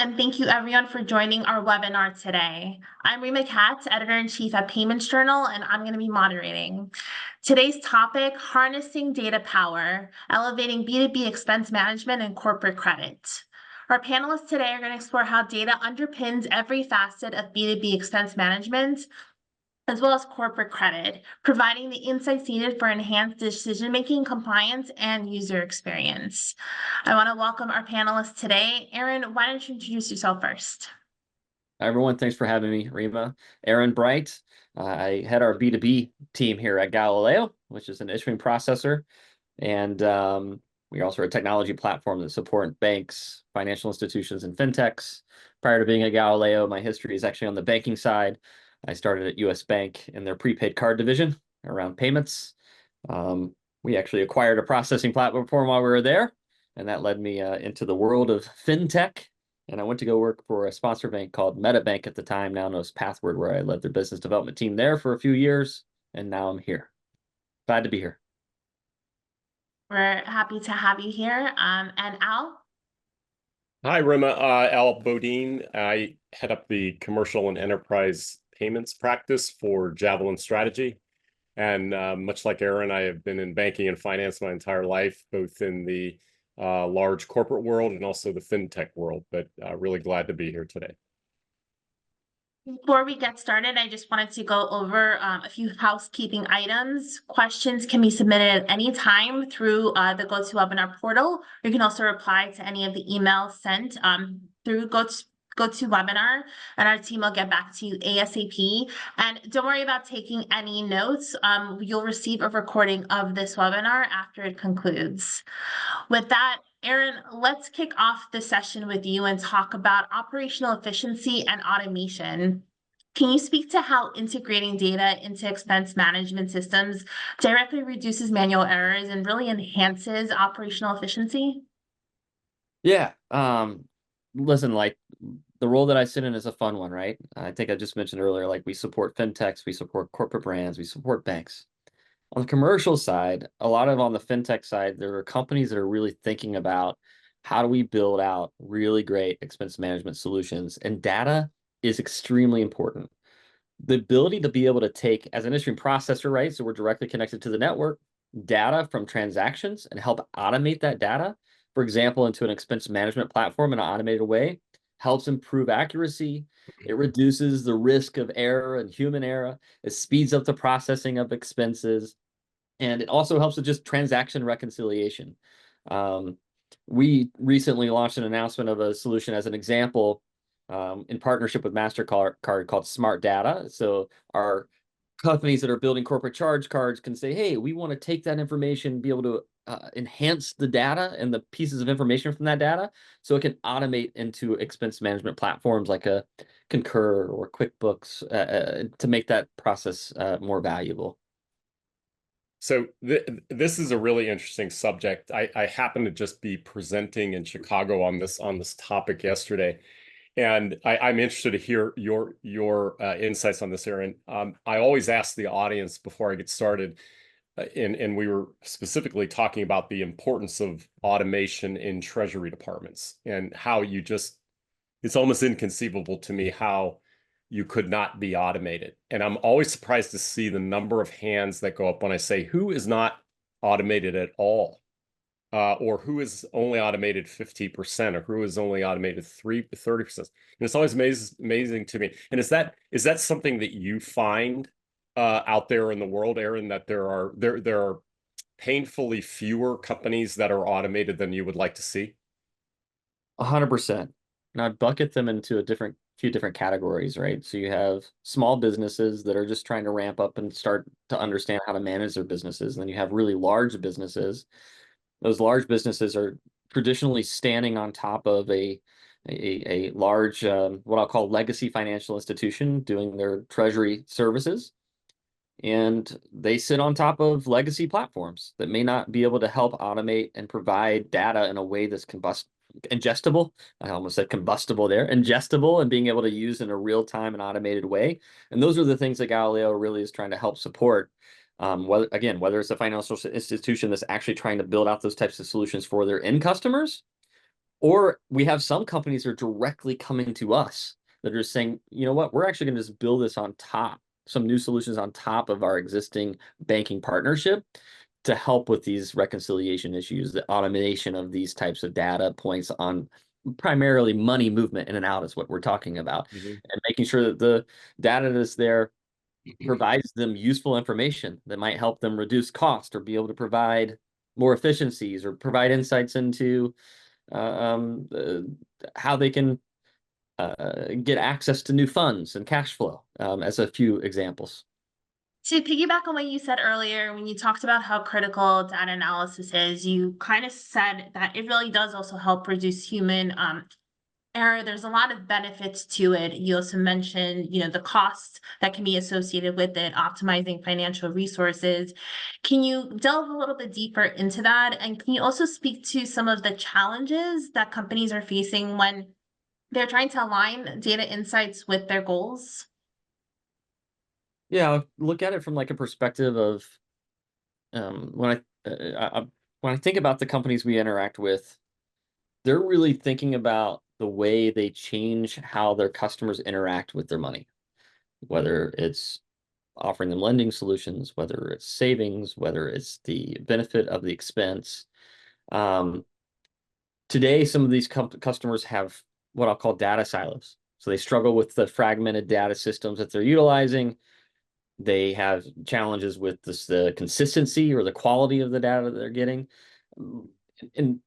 and thank you everyone for joining our webinar today. I'm Rima Katz, Editor-in-Chief at Payments Journal, and I'm going to be moderating. Today's topic, harnessing data power, elevating B2B expense management and corporate credit. Our panelists today are going to explore how data underpins every facet of B2B expense management, as well as corporate credit, providing the insights needed for enhanced decision-making, compliance, and user experience. I want to welcome our panelists today. Aaron, why don't you introduce yourself first? Hi, everyone. Thanks for having me, Rima. Aaron Bright. I head our B2B team here at Galileo, which is an issuing processor. And we also are a technology platform that supports banks, financial institutions, and fintechs. Prior to being at Galileo, my history is actually on the banking side. I started at US Bank in their prepaid card division around payments. We actually acquired a processing platform while we were there, and that led me into the world of fintech. And I went to go work for a sponsor bank called MetaBank at the time, now known as Pathward, where I led their business development team there for a few years, and now I'm here. Glad to be here. We're happy to have you here. And Al? Hi, Rima. Al Bodine. I head up the commercial and enterprise payments practice for Javelin Strategy. And much like Aaron, I have been in banking and finance my entire life, both in the large corporate world and also the fintech world, but really glad to be here today. Before we get started, I just wanted to go over a few housekeeping items. Questions can be submitted at any time through the GoToWebinar portal. You can also reply to any of the emails sent through GoToWebinar, and our team will get back to you ASAP. And don't worry about taking any notes. You'll receive a recording of this webinar after it concludes. With that, Aaron, let's kick off the session with you and talk about operational efficiency and automation. Can you speak to how integrating data into expense management systems directly reduces manual errors and really enhances operational efficiency? Yeah. Listen, like the role that I sit in is a fun one, right? I think I just mentioned earlier, like we support fintechs, we support corporate brands, we support banks. On the commercial side, on the fintech side, there are companies that are really thinking about how do we build out really great expense management solutions, and data is extremely important. The ability to be able to take, as an issuing processor, right, so we're directly connected to the network, data from transactions and help automate that data, for example, into an expense management platform in an automated way, helps improve accuracy. It reduces the risk of error and human error. It speeds up the processing of expenses. And it also helps with just transaction reconciliation. We recently launched an announcement of a solution as an example in partnership with MasterCard called Smart Data. So our companies that are building corporate charge cards can say, hey, we want to take that information, be able to enhance the data and the pieces of information from that data so it can automate into expense management platforms like a Concur or QuickBooks to make that process more valuable. So this is a really interesting subject. I happen to just be presenting in Chicago on this topic yesterday, and I'm interested to hear your insights on this, Aaron. I always ask the audience before I get started, and we were specifically talking about the importance of automation in treasury departments and how it's almost inconceivable to me how you could not be automated. And I'm always surprised to see the number of hands that go up when I say, who is not automated at all? Or who is only automated 50%, or who is only automated 30%. And it's always amazing to me. And is that something that you find out there in the world, Aaron, that there are painfully fewer companies that are automated than you would like to see? 100%. And I'd bucket them into few different categories, right? So you have small businesses that are just trying to ramp up and start to understand how to manage their businesses. And then you have really large businesses. Those large businesses are traditionally standing on top of a large, what I'll call legacy financial institution doing their treasury services. And they sit on top of legacy platforms that may not be able to help automate and provide data in a way that's ingestible. I almost said combustible there, ingestible, and being able to use in a real-time and automated way. And those are the things that Galileo really is trying to help support. Whether it's a financial institution that's actually trying to build out those types of solutions for their end customers, Or we have some companies that are directly coming to us that are saying, you know what, we're actually going to just build this on top, some new solutions on top of our existing banking partnership to help with these reconciliation issues, the automation of these types of data points on primarily money movement in and out is what we're talking about, and making sure that the data that's there provides them useful information that might help them reduce cost or be able to provide more efficiencies or provide insights into how they can get access to new funds and cash flow, as a few examples. To piggyback on what you said earlier, when you talked about how critical data analysis is, you kind of said that it really does also help reduce human error. There's a lot of benefits to it. You also mentioned, the costs that can be associated with it, optimizing financial resources. Can you delve a little bit deeper into that? And can you also speak to some of the challenges that companies are facing when they're trying to align data insights with their goals? Yeah, look at it from like a perspective of when I think about the companies we interact with, they're really thinking about the way they change how their customers interact with their money, whether it's offering them lending solutions, whether it's savings, whether it's the benefit of the expense. Today, some of these customers have what I'll call data silos. So they struggle with the fragmented data systems that they're utilizing. They have challenges with the consistency or the quality of the data that they're getting. And,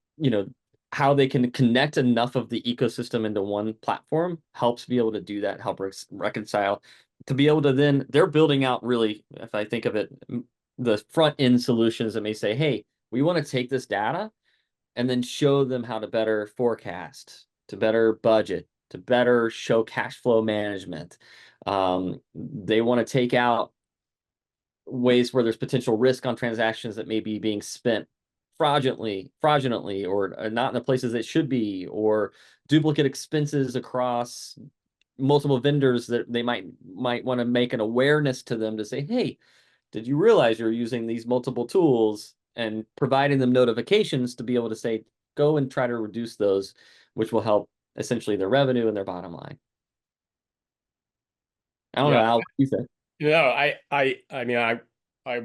how they can connect enough of the ecosystem into one platform helps be able to do that, help reconcile, to be able to then, they're building out really, if I think of it, the front end solutions that may say, hey, we want to take this data and then show them how to better forecast, to better budget, to better show cash flow management. They want to take out ways where there's potential risk on transactions that may be being spent fraudulently, or not in the places it should be, or duplicate expenses across multiple vendors that they might want to make an awareness to them to say, hey, did you realize you're using these multiple tools, and providing them notifications to be able to say, go and try to reduce those, which will help essentially their revenue and their bottom line. I don't know, Al, what you think? mean, I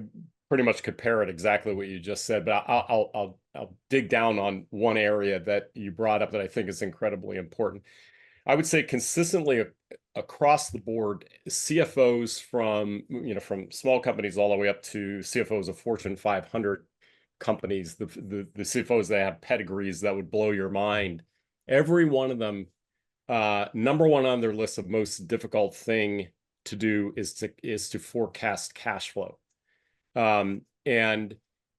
pretty much could parrot exactly what you just said, but I'll dig down on one area that you brought up that I think is incredibly important. I would say consistently across the board, CFOs from small companies all the way up to CFOs of Fortune 500 companies, the CFOs that have pedigrees that would blow your mind. Every one of them, number one on their list of most difficult thing to do is to forecast cash flow. And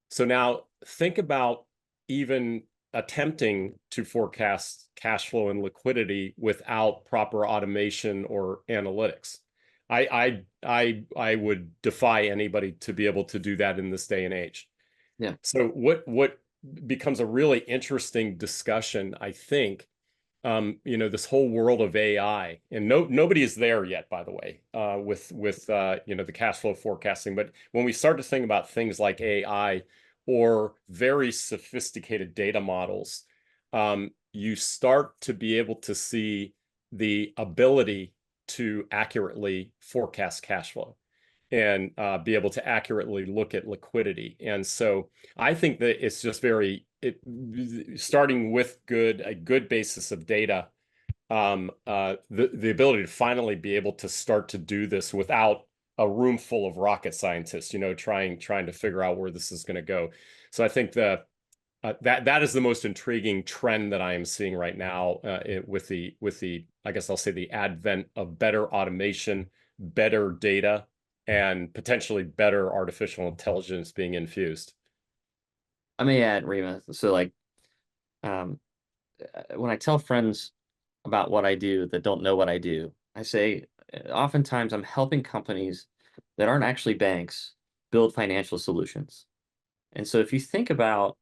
so now think about even attempting to forecast cash flow and liquidity without proper automation or analytics. I would defy anybody to be able to do that in this day and age. Yeah. So what becomes a really interesting discussion, I think, this whole world of AI, and nobody is there yet, by the way, with the cash flow forecasting. But when we start to think about things like AI or very sophisticated data models, you start to be able to see the ability to accurately forecast cash flow and be able to accurately look at liquidity. And so I think that it's just starting with a good basis of data, the ability to finally be able to start to do this without a room full of rocket scientists, trying to figure out where this is going to go. So I think that is the most intriguing trend that I am seeing right now, with the I guess I'll say the advent of better automation, better data, and potentially better artificial intelligence being infused. I may add, Rima, so like, when I tell friends about what I do that don't know what I do, I say, oftentimes I'm helping companies that aren't actually banks build financial solutions. And so if you think about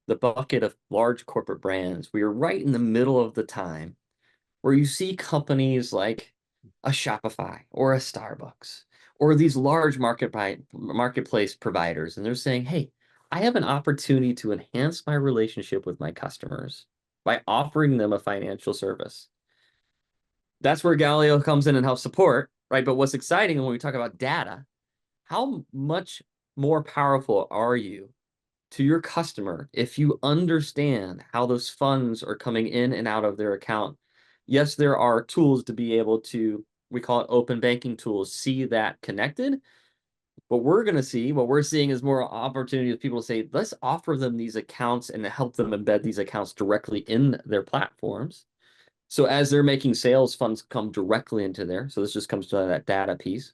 the bucket of large corporate brands, we are right in the middle of the time where you see companies like a Shopify or a Starbucks or these large marketplace providers, and they're saying, hey, I have an opportunity to enhance my relationship with my customers by offering them a financial service. That's where Galileo comes in and helps support, right? But what's exciting when we talk about data, how much more powerful are you to your customer if you understand how those funds are coming in and out of their account? Yes, there are tools to be able to, we call it open banking tools, see that connected. What we're seeing is more opportunity of people to say, let's offer them these accounts and help them embed these accounts directly in their platforms. So as they're making sales, funds come directly into there. So this just comes to that data piece.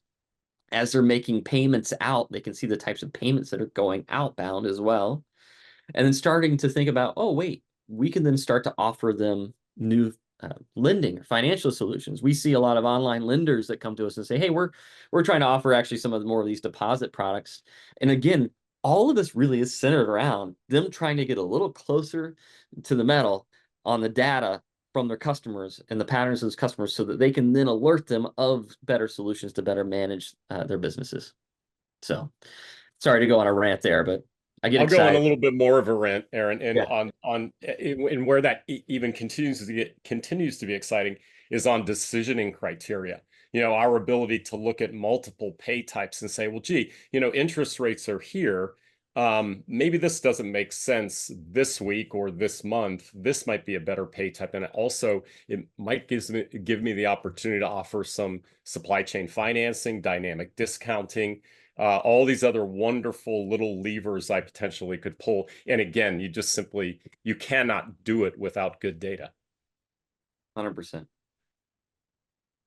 As they're making payments out, they can see the types of payments that are going outbound as well. And then starting to think about, oh, wait, we can then start to offer them new lending or financial solutions. We see a lot of online lenders that come to us and say, hey, we're trying to offer actually some of the more of these deposit products. And again, all of this really is centered around them trying to get a little closer to the metal on the data from their customers and the patterns of those customers so that they can then alert them of better solutions to better manage their businesses. So sorry to go on a rant there, but I get I'll go on a excited. little bit more of a rant, Aaron, and Yeah. and where that even continues to be exciting is on decisioning criteria. Our ability to look at multiple pay types and say, well, gee, interest rates are here. Maybe this doesn't make sense this week or this month. This might be a better pay type, and also it might give me the opportunity to offer some supply chain financing, dynamic discounting. All these other wonderful little levers I potentially could pull. And again, you cannot do it without good data. 100%.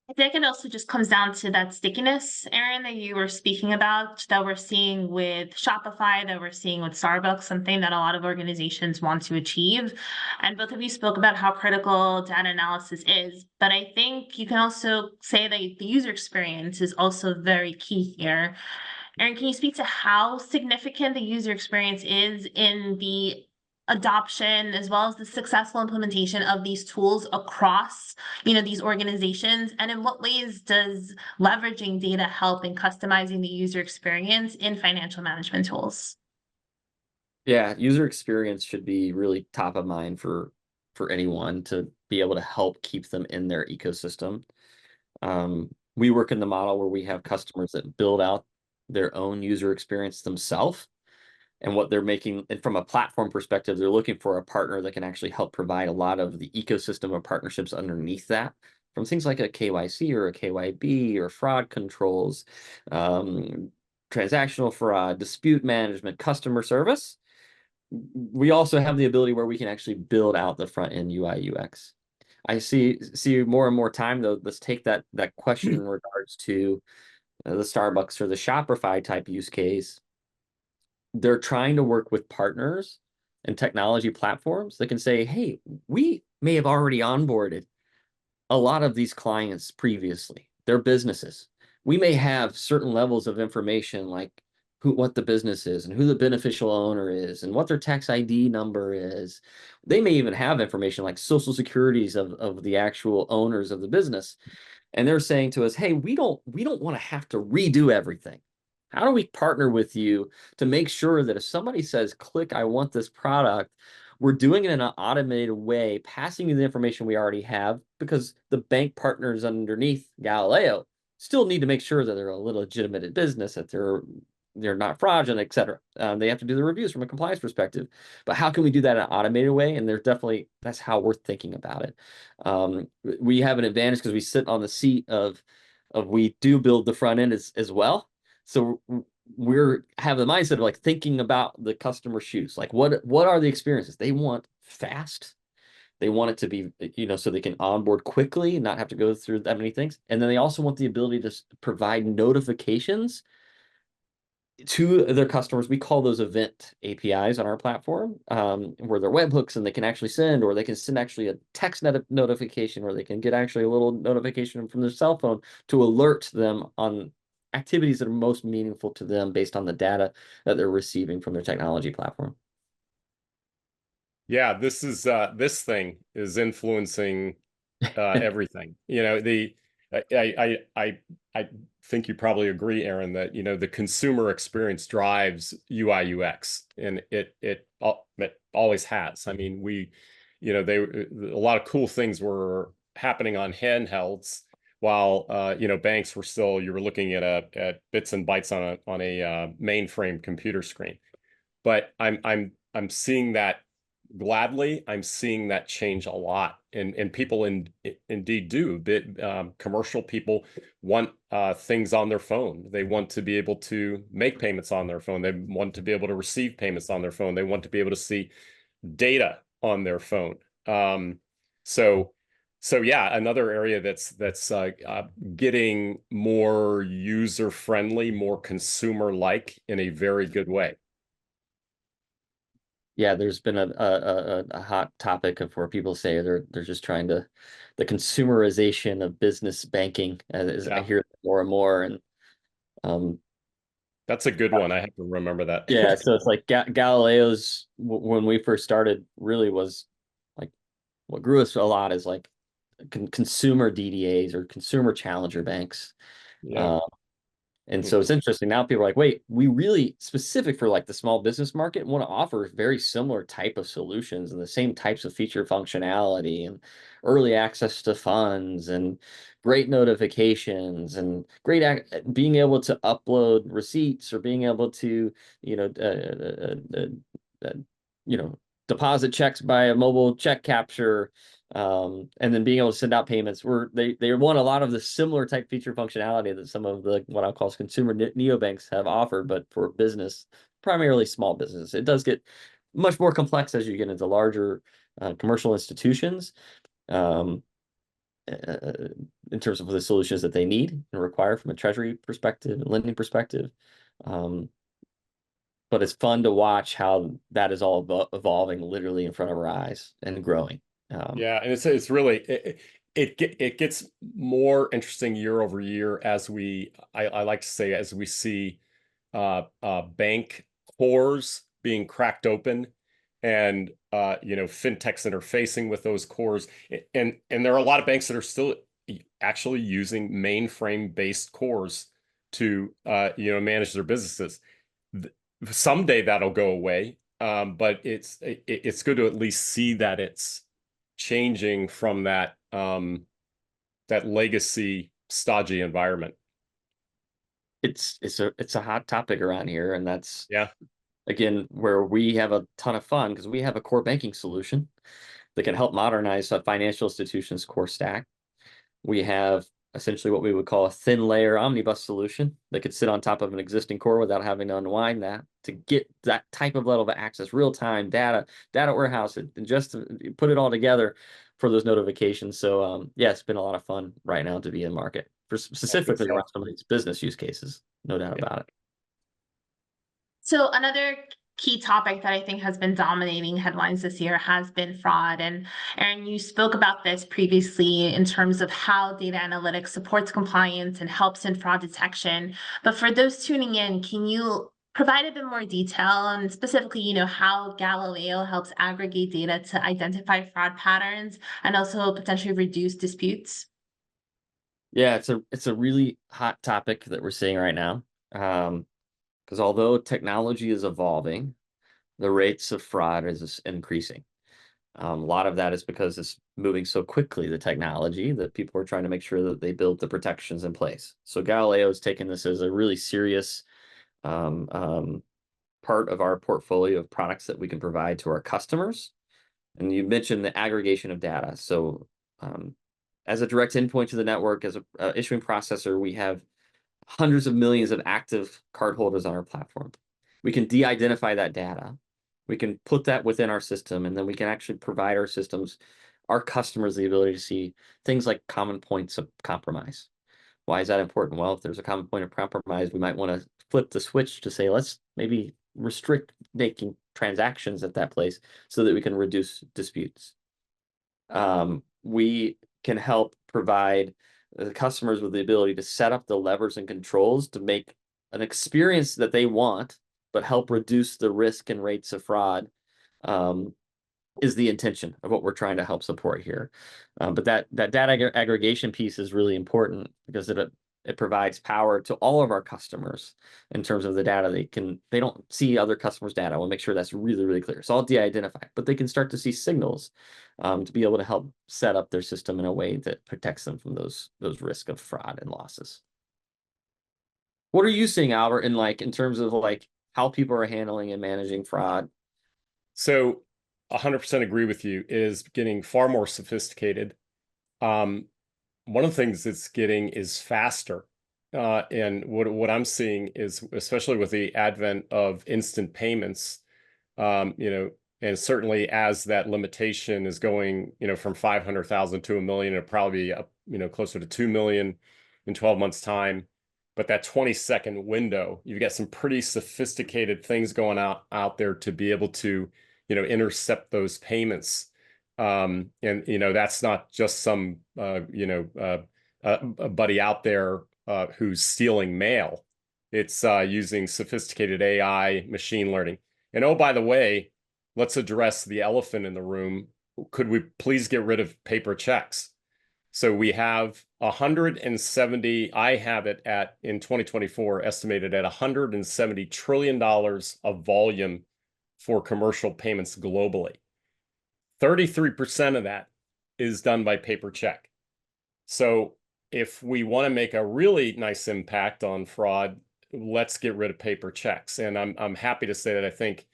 I think it also just comes down to that stickiness, Aaron, that you were speaking about, that we're seeing with Shopify, that we're seeing with Starbucks, something that a lot of organizations want to achieve. And both of you spoke about how critical data analysis is, but I think you can also say that the user experience is also very key here. Aaron, can you speak to how significant the user experience is in the adoption as well as the successful implementation of these tools across, these organizations? And in what ways does leveraging data help in customizing the user experience in financial management tools? Yeah, user experience should be really top of mind for anyone to be able to help keep them in their ecosystem. We work in the model where we have customers that build out their own user experience themselves. And what they're making, and from a platform perspective, they're looking for a partner that can actually help provide a lot of the ecosystem of partnerships underneath that, from things like a KYC or a KYB or fraud controls, transactional fraud, dispute management, customer service. We also have the ability where we can actually build out the front end UI UX. I see more and more time though. Let's take that question in regards to the Starbucks or the Shopify type use case. They're trying to work with partners and technology platforms that can say, hey, we may have already onboarded a lot of these clients previously, their businesses. We may have certain levels of information like what the business is and who the beneficial owner is and what their tax ID number is. They may even have information like social securities of the actual owners of the business. And they're saying to us, hey, we don't want to have to redo everything. How do we partner with you to make sure that if somebody says, click, I want this product, we're doing it in an automated way, passing you the information we already have, because the bank partners underneath Galileo still need to make sure that they're a legitimate business, that they're not fraudulent, et cetera. They have to do the reviews from a compliance perspective. But how can we do that in an automated way? And that's how we're thinking about it. We have an advantage because we sit on the seat of we do build the front end as well. So we're have the mindset of like thinking about the customer shoes. Like what are the experiences? They want fast. They want it to be, so they can onboard quickly and not have to go through that many things. And then they also want the ability to provide notifications to their customers. We call those event APIs on our platform, where they're webhooks and they can actually send, or they can send actually a text notification, or they can get actually a little notification from their cell phone to alert them on activities that are most meaningful to them based on the data that they're receiving from their technology platform. Yeah, this thing is influencing everything. I think you probably agree, Aaron, that the consumer experience drives UI UX, and it always has. I mean, a lot of cool things were happening on handhelds, while banks were still, you were looking at bits and bytes on a mainframe computer screen. But I'm seeing that gladly. I'm seeing that change a lot, and people indeed do. Commercial people want things on their phone. They want to be able to make payments on their phone. They want to be able to receive payments on their phone. They want to be able to see data on their phone. So yeah, another area that's getting more user friendly, more consumer like in a very good way. Yeah, there's been a hot topic of where people say they're just trying to, the consumerization of business banking, as I Yeah, hear more and more. And um, that's a good one. I have to remember that. yeah, so it's like Galileo's when we first started really was like what grew us a lot is like consumer DDAs or consumer challenger banks. Yeah. Um, And so it's interesting. Now people are like, wait, we really specific for like the small business market want to offer very similar type of solutions and the same types of feature functionality and early access to funds and great notifications and great being able to upload receipts or being able to, you know, uh, you know, deposit checks by a mobile check capture, and then being able to send out payments. They want a lot of the similar type feature functionality that some of the what I'll call consumer neobanks have offered, but for business, primarily small business. It does get much more complex as you get into larger commercial institutions, um, in terms of the solutions that they need and require from a treasury perspective and lending perspective. Um, but it's fun to watch how that is all evolving literally in front of our eyes and growing. Yeah, and it's really it gets more interesting year over year as I like to say, as we see bank cores being cracked open, and fintechs interfacing with those cores, and there are a lot of banks that are still actually using mainframe based cores to manage their businesses. Someday that'll go away, but it's good to at least see that it's changing from that legacy stodgy environment. It's a hot topic around here, and that's Yeah. again where we have a ton of fun because we have a core banking solution that can help modernize a financial institution's core stack. We have essentially what we would call a thin layer omnibus solution that could sit on top of an existing core without having to unwind that to get that type of level of access, real-time data warehouse, and just to put it all together for those notifications. So yeah, it's been a lot of fun right now to be in market for specifically around some of these business use cases, no doubt about it. So another key topic that I think has been dominating headlines this year has been fraud. And Aaron, you spoke about this previously in terms of how data analytics supports compliance and helps in fraud detection. But for those tuning in, can you provide a bit more detail and specifically, how Galileo helps aggregate data to identify fraud patterns and also potentially reduce disputes? Yeah, it's a really hot topic that we're seeing right now. Because although technology is evolving, the rates of fraud is increasing. A lot of that is because it's moving so quickly, the technology, that people are trying to make sure that they build the protections in place. So Galileo has taken this as a really serious part of our portfolio of products that we can provide to our customers. And you mentioned the aggregation of data. So as a direct endpoint to the network, as a issuing processor, we have hundreds of millions of active cardholders on our platform. We can de-identify that data. We can put that within our system, and then we can actually provide our systems, our customers, the ability to see things like common points of compromise. Why is that important? Well, if there's a common point of compromise, we might want to flip the switch to say, let's maybe restrict making transactions at that place so that we can reduce disputes. We can help provide the customers with the ability to set up the levers and controls to make an experience that they want, but help reduce the risk and rates of fraud, is the intention of what we're trying to help support here. But that data aggregation piece is really important because it provides power to all of our customers in terms of the data. They don't see other customers' data. I want to make sure that's really, really clear. It's all de-identified, but they can start to see signals to be able to help set up their system in a way that protects them from those risks of fraud and losses. What are you seeing, Albert, in terms of like how people are handling and managing fraud? So 100% agree with you. It is getting far more sophisticated. One of the things it's getting is faster. And what I'm seeing is, especially with the advent of instant payments, and certainly as that limitation is going, from 500,000 to 1 million, it'll probably be up, closer to 2 million in 12 months time. But that 20-second window, you've got some pretty sophisticated things going out there to be able to, intercept those payments. And that's not just some a buddy out there who's stealing mail. It's using sophisticated AI, machine learning. And oh, by the way, let's address the elephant in the room. Could we please get rid of paper checks? So we have 170, I have it in 2024, estimated at $170 trillion of volume for commercial payments globally. 33% of that is done by paper check. So if we want to make a really nice impact on fraud, let's get rid of paper checks. And I'm happy to say that I think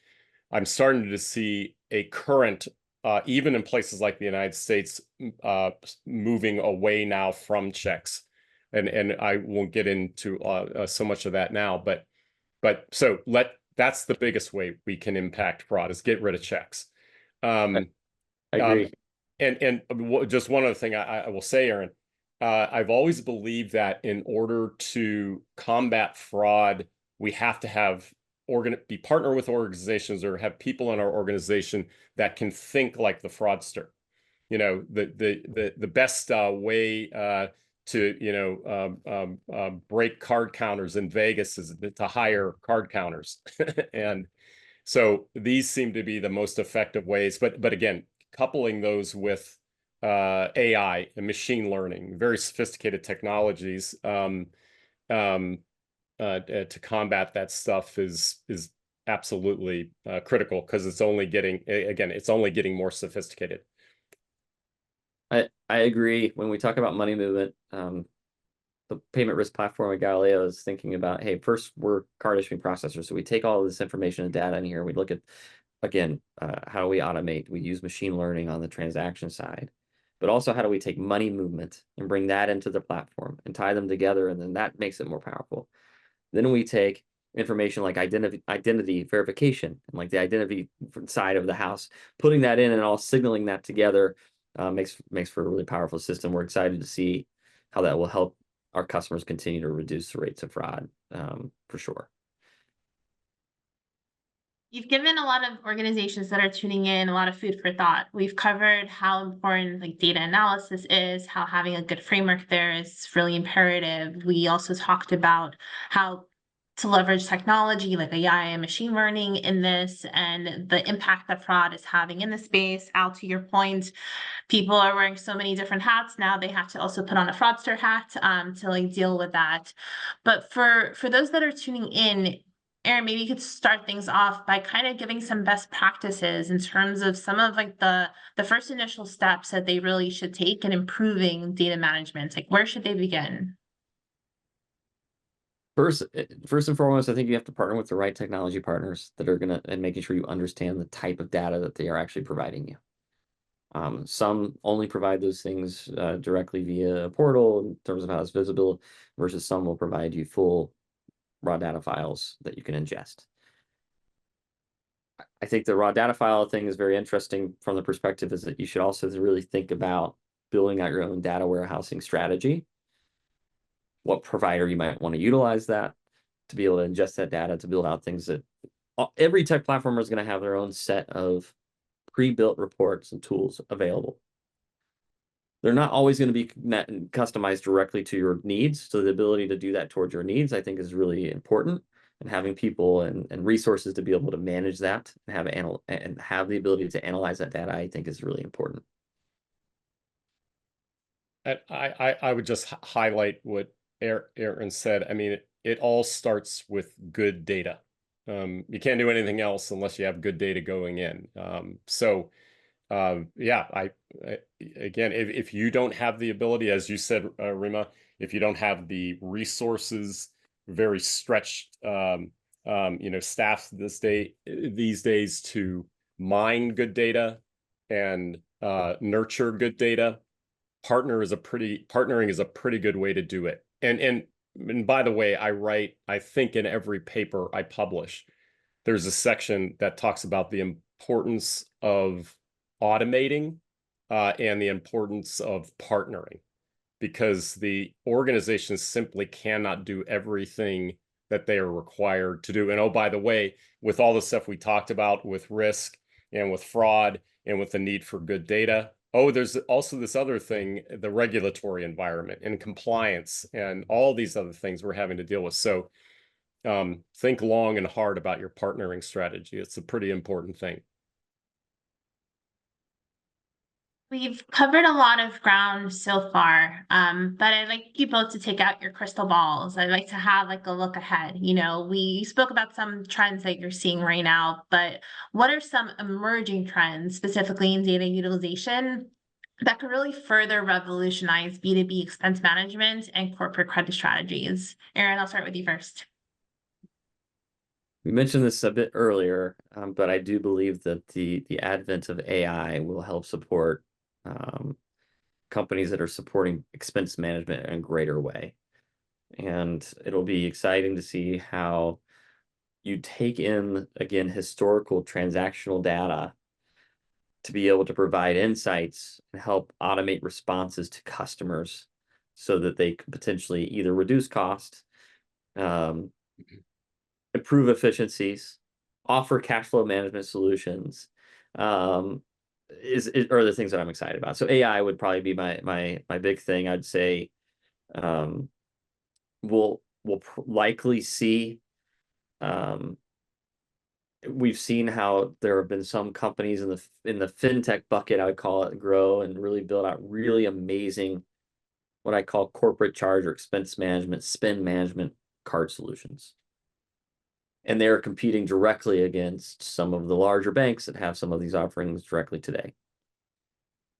I'm starting to see a current, even in places like the United States, moving away now from checks. And I won't get into so much of that now, but so that's the biggest way we can impact fraud, is get rid of checks. I agree. And just one other thing I will say, Aaron, I've always believed that in order to combat fraud, we have to be partner with organizations or have people in our organization that can think like the fraudster. The best way to break card counters in Vegas is to hire card counters. And so these seem to be the most effective ways. But again, coupling those with AI and machine learning, very sophisticated technologies to combat that stuff is absolutely critical, because it's only getting more sophisticated. I agree. When we talk about money movement, the payment risk platform at Galileo is thinking about, hey, first, we're card issuing processors. So we take all this information and data in here. We look at, again, how do we automate? We use machine learning on the transaction side, but also how do we take money movement and bring that into the platform and tie them together, and then that makes it more powerful. Then we take information like identity verification and like the identity side of the house, putting that in and all signaling that together makes for a really powerful system. We're excited to see how that will help our customers continue to reduce the rates of fraud, for sure. You've given a lot of organizations that are tuning in a lot of food for thought. We've covered how important like data analysis is, how having a good framework there is really imperative. We also talked about how to leverage technology like AI and machine learning in this, and the impact that fraud is having in the space. Al, to your point, people are wearing so many different hats now, they have to also put on a fraudster hat to like deal with that. But for those that are tuning in, Aaron, maybe you could start things off by kind of giving some best practices in terms of some of like the first initial steps that they really should take in improving data management. Like, where should they begin? First and foremost, I think you have to partner with the right technology partners that are and making sure you understand the type of data that they are actually providing you. Some only provide those things directly via a portal in terms of how it's visible, versus some will provide you full raw data files that you can ingest. I think the raw data file thing is very interesting from the perspective is that you should also really think about building out your own data warehousing strategy. What provider you might want to utilize that to be able to ingest that data, to build out things that every tech platform is going to have their own set of pre-built reports and tools available. They're not always going to be customized directly to your needs. So the ability to do that towards your needs, I think, is really important. And having people and resources to be able to manage that and have the ability to analyze that data, I think, is really important. I would just highlight what Aaron said, I mean, it all starts with good data. You can't do anything else unless you have good data going in. Yeah, again, if you don't have the ability, as you said, Rima, if you don't have the resources, very stretched, staff these days to mine good data and nurture good data, partnering is a pretty good way to do it. And by the way, I think in every paper I publish, there's a section that talks about the importance of automating and the importance of partnering, because the organizations simply cannot do everything that they are required to do. And oh, by the way, with all the stuff we talked about with risk and with fraud and with the need for good data, oh, there's also this other thing, the regulatory environment and compliance and all these other things we're having to deal with. So think long and hard about your partnering strategy. It's a pretty important thing. We've covered a lot of ground so far, but I'd like you both to take out your crystal balls. I'd like to have like a look ahead. We spoke about some trends that you're seeing right now, but what are some emerging trends, specifically in data utilization, that could really further revolutionize B2B expense management and corporate credit strategies? Aaron, I'll start with you first. We mentioned this a bit earlier, but I do believe that the advent of AI will help support companies that are supporting expense management in a greater way. And it'll be exciting to see how you take in, again, historical transactional data to be able to provide insights and help automate responses to customers so that they can potentially either reduce cost, improve efficiencies, offer cash flow management solutions, are the things that I'm excited about. So AI would probably be my big thing. I'd say we'll likely see. We've seen how there have been some companies in the fintech bucket, I would call it, grow and really build out really amazing, what I call corporate charge or expense management, spend management card solutions. And they're competing directly against some of the larger banks that have some of these offerings directly today.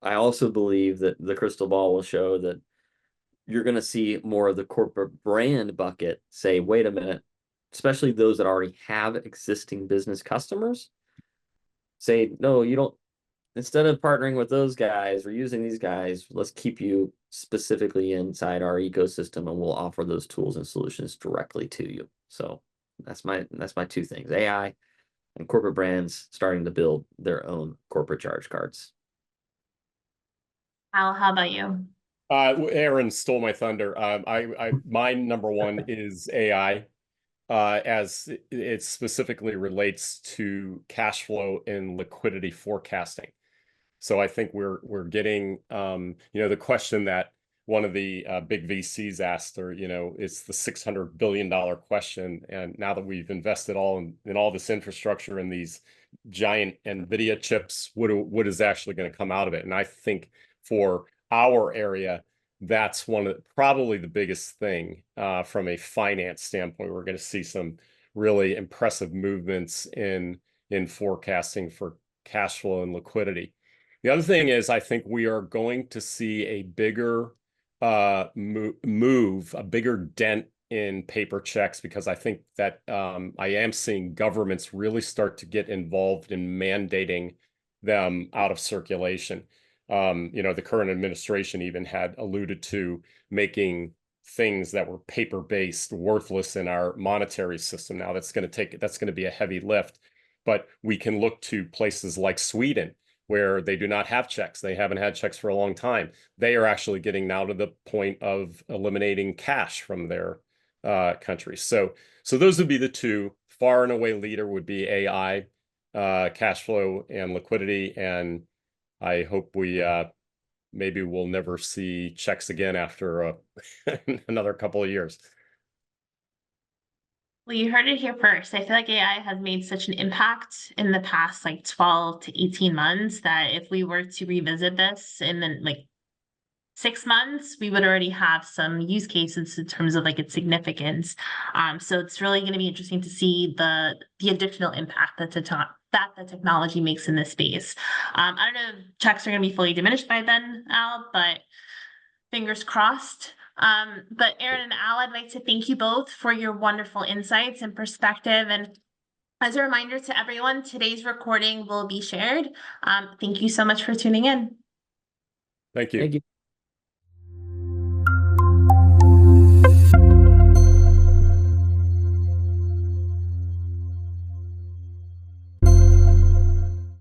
I also believe that the crystal ball will show that you're going to see more of the corporate brand bucket say, wait a minute, especially those that already have existing business customers, say, no, you don't, instead of partnering with those guys or using these guys, let's keep you specifically inside our ecosystem and we'll offer those tools and solutions directly to you. So that's my two things: AI and corporate brands starting to build their own corporate charge cards. Al, how about you? Aaron stole my thunder. My number one is AI, as it specifically relates to cash flow and liquidity forecasting. So I think we're getting, the question that one of the big VCs asked, or, it's the $600 billion question. And now that we've invested all in all this infrastructure and these giant NVIDIA chips, what is actually going to come out of it? And I think for our area, that's probably the biggest thing from a finance standpoint. We're going to see some really impressive movements in forecasting for cash flow and liquidity. The other thing is, I think we are going to see a bigger move, a bigger dent in paper checks, because I think that I am seeing governments really start to get involved in mandating them out of circulation. The current administration even had alluded to making things that were paper-based worthless in our monetary system. Now that's going to be a heavy lift, but we can look to places like Sweden, where they do not have checks. They haven't had checks for a long time. They are actually getting now to the point of eliminating cash from their country. So those would be the two. Far and away leader would be AI, cash flow and liquidity. And I hope maybe we'll never see checks again after another couple of years. Well, you heard it here first. I feel like AI has made such an impact in the past 12 to 18 months that if we were to revisit this and then 6 months, we would already have some use cases in terms of like its significance. So it's really going to be interesting to see the additional impact that the technology makes in this space. I don't know if checks are going to be fully diminished by then, Al, but fingers crossed. But Aaron and Al, I'd like to thank you both for your wonderful insights and perspective. And as a reminder to everyone, today's recording will be shared. Thank you so much for tuning in. Thank you. Thank you.